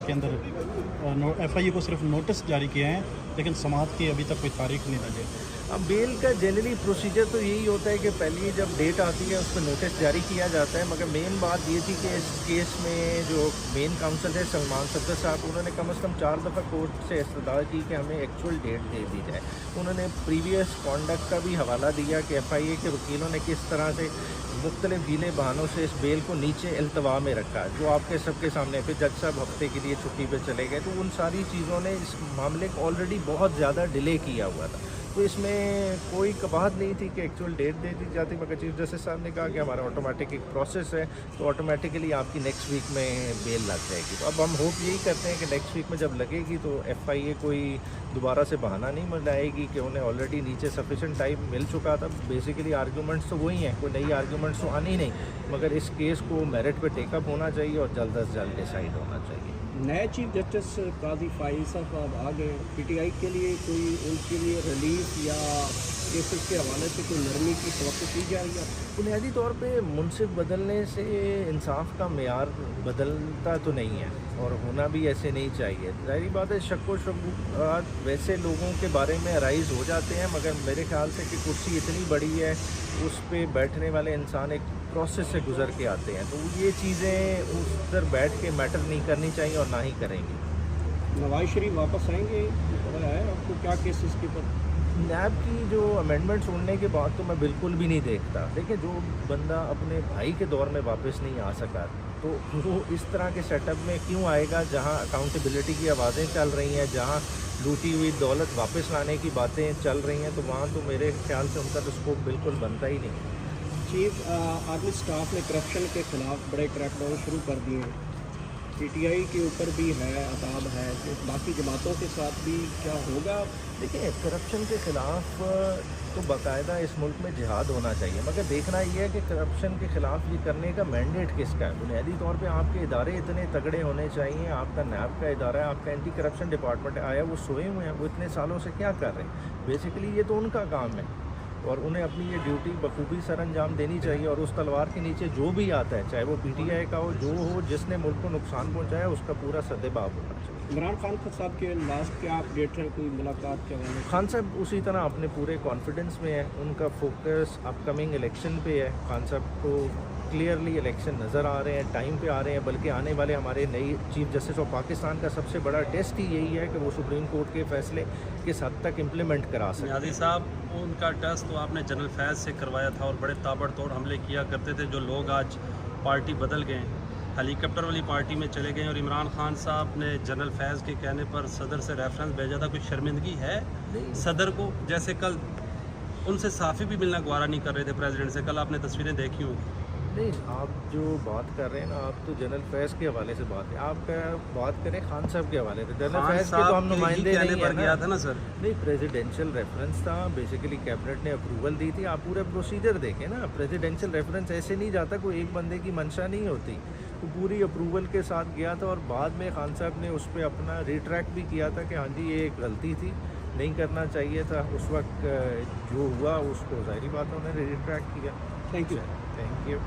के अंदर FIA को सिर्फ नोटिस जारी किए हैं, लेकिन समाअत की अभी तक कोई तारीख नहीं लगी। अब बेल का जनरली प्रोसीजर तो यही होता है कि पहले जब डेट आती है उस पर नोटिस जारी किया जाता है, मगर मेन बात ये थी कि इस केस में जो मेन काउंसिल है सलमान सफदर साहब, उन्होंने कम से कम 4 दफ़ा कोर्ट से इस्तदा की कि हमें एक्चुअल डेट दे दी जाए। उन्होंने प्रीवियस कॉन्डक्ट का भी हवाला दिया कि FIA के वकीलों ने किस तरह से मुख्तलिफ गीले बहानों से इस बेल को नीचे अल्तवा में रखा, जो आपके सबके सामने। फिर जज साहब हफ्ते के लिए छुट्टी पे चले गए, तो उन सारी चीज़ों ने इस मामले को ऑलरेडी बहुत ज़्यादा डिले किया हुआ था। तो इसमें कोई कबाहत नहीं थी कि एक्चुअल डेट दे दी जाती, मगर चीफ जस्टिस साहब ने कहा कि हमारा ऑटोमेटिक एक प्रोसेस है, तो ऑटोमेटिकली आपकी नेक्स्ट वीक में बेल लग जाएगी। तो अब हम होप यही करते हैं कि नेक्स्ट वीक में जब लगेगी तो FIA कोई दोबारा से बहाना नहीं मिलाएगी कि उन्हें ऑलरेडी नीचे सफिशेंट टाइम मिल चुका था। बेसिकली आर्गूमेंट्स तो वही हैं, कोई नई आर्गूमेंट्स तो आनी नहीं, मगर इस केस को मेरिट पे टेकअप होना चाहिए और जल्द अज जल्द डिसाइड होना चाहिए। नए चीफ जस्टिस काजी फाइल साहब आ गए, PTI के लिए कोई उनके लिए रिलीफ या केसेस के हवाले से कोई नरमी की तवक्को की जा रही है? बुनियादी तौर पे मुनसिफ बदलने से इंसाफ का मेयार बदलता तो नहीं है, और होना भी ऐसे नहीं चाहिए। ज़ाहिर बात है शक व शुबहात वैसे लोगों के बारे में अराइज हो जाते हैं, मगर मेरे ख्याल से कि कुर्सी इतनी बड़ी है, उस पर बैठने वाले इंसान एक प्रोसेस से गुजर के आते हैं, तो ये चीज़ें उधर बैठ के मैटर नहीं करनी चाहिए और ना ही करेंगी। नवाज शरीफ वापस आएंगे, पता है आपको क्या केसेस के ऊपर? नैब की जो अमेंडमेंट्स उड़ने के बाद तो मैं बिल्कुल भी नहीं देखता। देखिए, जो बंदा अपने भाई के दौर में वापस नहीं आ सका, तो वो इस तरह के सेटअप में क्यों आएगा जहां अकाउंटेबिलिटी की आवाज़ें चल रही हैं, जहां लूटी हुई दौलत वापस लाने की बातें चल रही हैं, तो वहाँ तो मेरे ख्याल से उनका तो स्कोप बिल्कुल बनता ही नहीं। चीफ आर्मी स्टाफ ने करप्शन के ख़िलाफ़ बड़े क्रैकडाउन शुरू कर दिए हैं, PTI के ऊपर भी है, अताब है, तो बाकी जमातों के साथ भी क्या होगा? देखिए, करप्शन के ख़िलाफ़ तो बाकायदा इस मुल्क में जिहाद होना चाहिए, मगर देखना ये है कि करप्शन के ख़िलाफ़ ये करने का मैंडेट किसका है। बुनियादी तौर पे आपके इदारे इतने तगड़े होने चाहिए। आपका नैब का इदारा है, आपका एंटी करप्शन डिपार्टमेंट आया, वो सोए हुए हैं, वो इतने सालों से क्या कर रहे हैं? बेसिकली ये तो उनका काम है, और उन्हें अपनी ये ड्यूटी बखूबी सर अंजाम देनी चाहिए। और उस तलवार के नीचे जो भी आता है, चाहे वो PTI का हो, जो हो, जिसने मुल्क को नुकसान पहुंचाया, उसका पूरा सदेबाब होना चाहिए। इमरान खान साहब के लास्ट क्या अपडेट है, कोई मुलाकात के हवाले? खान साहब उसी तरह अपने पूरे कॉन्फिडेंस में है, उनका फोकस अपकमिंग इलेक्शन पे है। खान साहब को क्लियरली इलेक्शन नज़र आ रहे हैं, टाइम पे आ रहे हैं, बल्कि आने वाले हमारे नई चीफ जस्टिस ऑफ पाकिस्तान का सबसे बड़ा टेस्ट ही यही है कि वो सुप्रीम कोर्ट के फैसले किस हद तक इम्प्लीमेंट करा सकें। नियाज़ी साहब, उनका टेस्ट तो आपने जनरल फैज़ से करवाया था और बड़े ताबड़तोड़ हमले किया करते थे, जो लोग आज पार्टी बदल गए, हेलीकॉप्टर वाली पार्टी में चले गए, और इमरान खान साहब ने जनरल फैज़ के कहने पर सदर से रेफरेंस भेजा था। कुछ शर्मिंदगी है सदर को? जैसे कल उनसे साफ़ी भी मिलना गवारा नहीं कर रहे थे प्रेसिडेंट से, कल आपने तस्वीरें देखी होंगी। नहीं, आप जो बात कर रहे हैं ना, आप तो जनरल फैज़ के हवाले से बात है, आप बात करें खान साहब के हवाले से। जनरल फैज़ के तो हम नुमाइंदे नहीं है गया था ना सर। नहीं, प्रेसिडेंशियल रेफरेंस था, बेसिकली कैबिनेट ने अप्रूवल दी थी। आप पूरे प्रोसीजर देखें ना, प्रेसिडेंशियल रेफरेंस ऐसे नहीं जाता, कोई एक बंदे की मंशा नहीं होती, तो पूरी अप्रूवल के साथ गया था। और बाद में खान साहब ने उस पर अपना रिट्रैक्ट भी किया था कि हाँ जी, ये एक गलती थी, नहीं करना चाहिए था उस वक्त। जो हुआ उसको ज़ाहिर बात है उन्होंने रिट्रैक्ट किया। Thank you. Thank you.